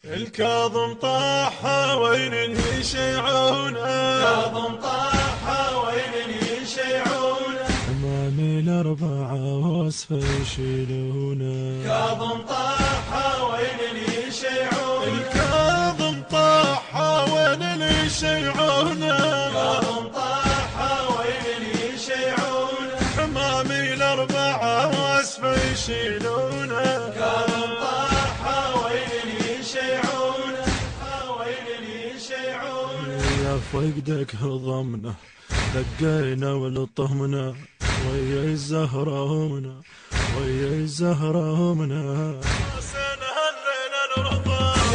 الكاظم طاح وين يشيعونه، كاظم طاح وين يشيعونه، أمامي الأربعة وصفه يشيلونه. كاظم طاح وين يشيعونه، الكاظم طاح وين يشيعونه، كاظم طاح وين يشيعونه، أمامي الأربعة وصفه يشيلونه. كاظم طاح وين يشيعونه، وين يشيعونه. يا فقدك هضمنا دقينا ولطمنا، ويا الزهرة همنا ويا الزهرة همنا.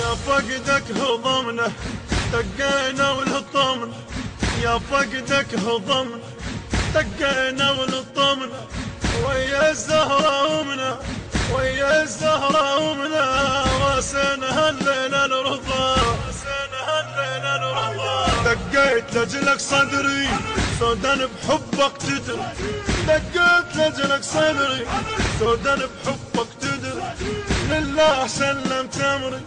يا فقدك هضمنا دقينا ولطمنا، يا فقدك هضمنا دقينا ولطمنا، ويا الزهرة همنا ويا الزهرة همنا. راسنا هالليلة الرضا، دقيت لجلك صدري سودان بحبك تدري، دقيت لجلك صدري سودان بحبك تدري. لله سلمت امري،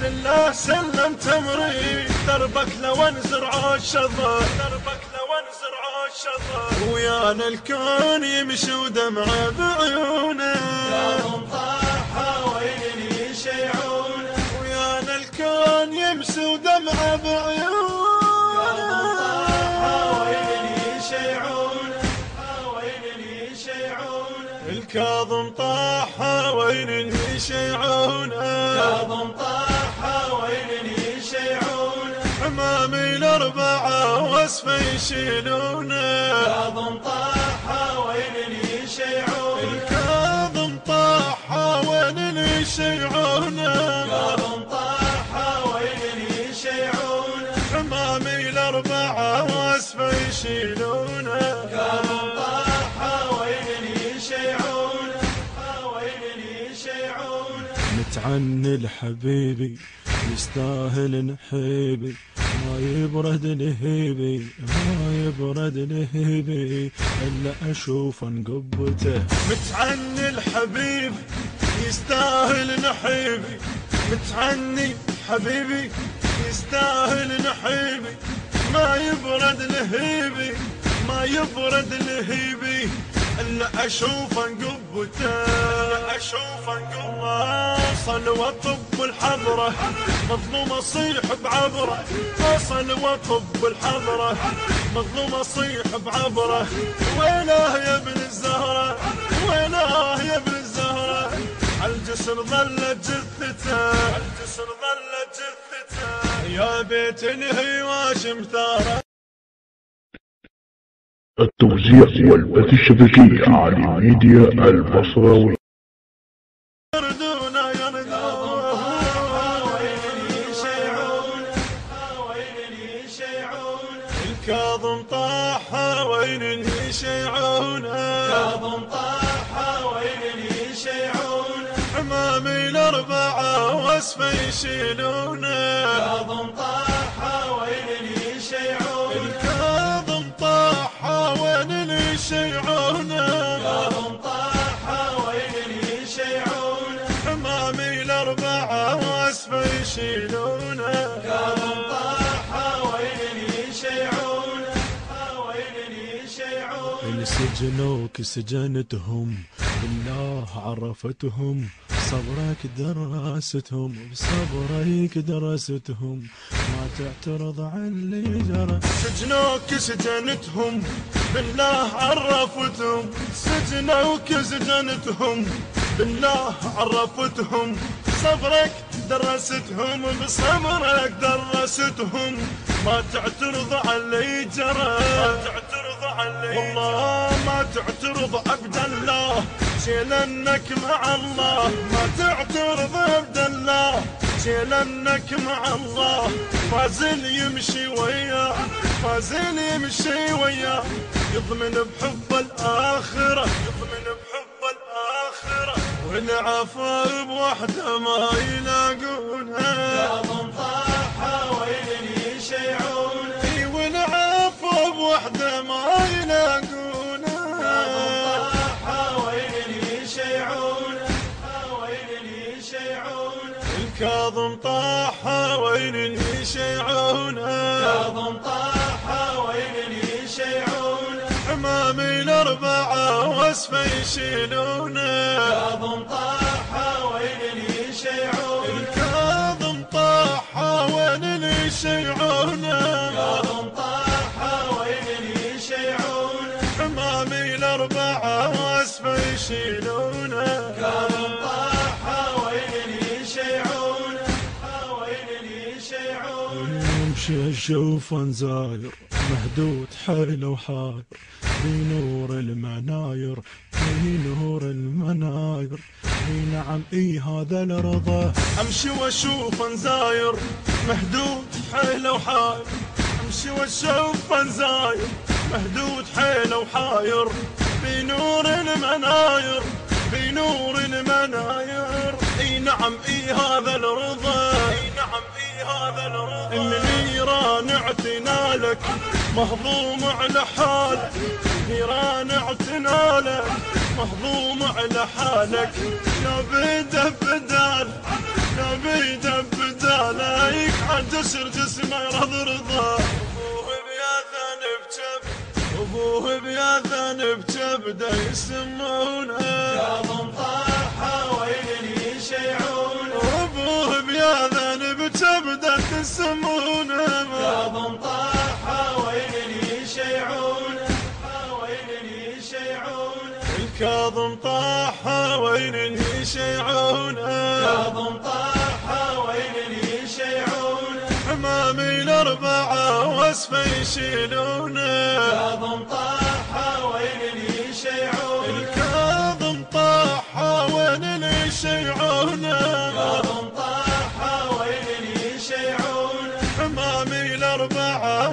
لله سلمت امري، دربك لو انزرع الشظر، دربك لو انزرع الشظر. ويانا الكون يمشي ودمعه بعيونه، كاظم طاح وين يشيعونه، ويانا الكون يمشي ودمعه بعيونه. الكاظم طاح وين يشيعونه، كاظم طاح وين يشيعونه، أمامي الأربعة وصفه يشيلونه. كاظم طاح وين يشيعونه، الكاظم طاح وين يشيعونه، كاظم طاح وين يشيعونه، أمامي الأربعة وصفه يشيلونه. كاظم طاح وين يشيعونه، وين يشيعونه. متعني لحبيبي يستاهل نحيبي، ما يبرد لهيبي ما يبرد لهيبي إلا أشوف انقبته. متعني الحبيب يستاهل نحيبي، متعني حبيبي يستاهل نحيبي، ما يبرد لهيبي ما يبرد لهيبي إلا أشوف انقبته، إلا أشوف انقبته. أصل وطب الحضرة مظلوم أصيح بعبره، أصل وطب الحضرة مظلوم أصيح بعبره. ويناه يا ابن الزهرة، ويناه يا ابن الزهرة، عالجسر ظلت جثته، عالجسر ظلت جثته. يا بيت انهي واشم ثاره. التوزيع والبث الشبكي على ميديا البصرة. يردونا الكاظم طاح وين يشيعونه، كاظم طاح وين يشيعونه، أمامي الأربعة وصفه يشيلونه. كاظم طاح وين يشيعونه، الكاظم طاح وين يشيعونه، كاظم طاح وين يشيعونه، أمامي الأربعة وصفه يشيلونه. كاظم طاح وين يشيعونه، وين يشيعونه. السجنوك سجنتهم بالله عرفتهم، صبرك دراستهم بصبرك درستهم، ما تعترض عن اللي جرى. سجنوك سجنتهم بالله عرفتهم، سجنوك سجنتهم بالله عرفتهم، صبرك درستهم بصبرك درستهم، ما تعترض على اللي جرى، ما تعترض على اللي والله ما تعترض عبد الله، شيلنك مع الله، ما تعترض عبد الله، شيلنك مع الله. فازل يمشي وياه، فازل يمشي وياه، يضمن بحب الآخرة، يضمن بحب الآخرة. والعفا بوحدة ما يلاقونها، كاظم طاح وين يشيعونه، والعفا بوحدة ما يلاقونها. كاظم طاح وين يشيعونه، وين يشيعونه. الكاظم طاح وين يشيعونه، كاظم طاح وين يشيعونه، حمامي الأربعة واسفه يشيلونه، كاظم طاح وين يشيعونه، الكاظم طاح وين يشيعونه، كاظم طاح وين يشيعونه، حمامي الأربعة واسفه يشيلونه، كاظم طاح وين يشيعونه، وين يشيعونه. يمشي الشوفن زاير مهدود حيله وحاير، في نور المناير في نور المناير، اي نعم اي هذا الرضا. امشي واشوفن زاير مهدود حيله وحاير، امشي واشوفن زاير مهدود حيله وحاير، في نور المناير في نور المناير، اي نعم اي هذا الرضا، اي نعم اي هذا الرضا. النيران اعتنالك مهضوم على حالك، نيران اعتنالك مهضوم على حالك، يا بيده بدال يا بيده بدالك، عن جسر جسمه يرضى رضا. ابوه بياذن بجبد ابوه بياذن بجبده يسمونه، كاظم طاح وين يشيعونه، ابوه بياذن بجبده تسمونه، كاظم طاح وين يشيعونه، وين يشيعونه، الكاظم طاح وين يشيعونه، كاظم طاح وين يشيعونه، حمامي الأربعة واسفه يشيلونه، كاظم طاح وين يشيعونه، الكاظم طاح وين يشيعونه، كاظم طاح وين يشيعونه، حمامي الأربعة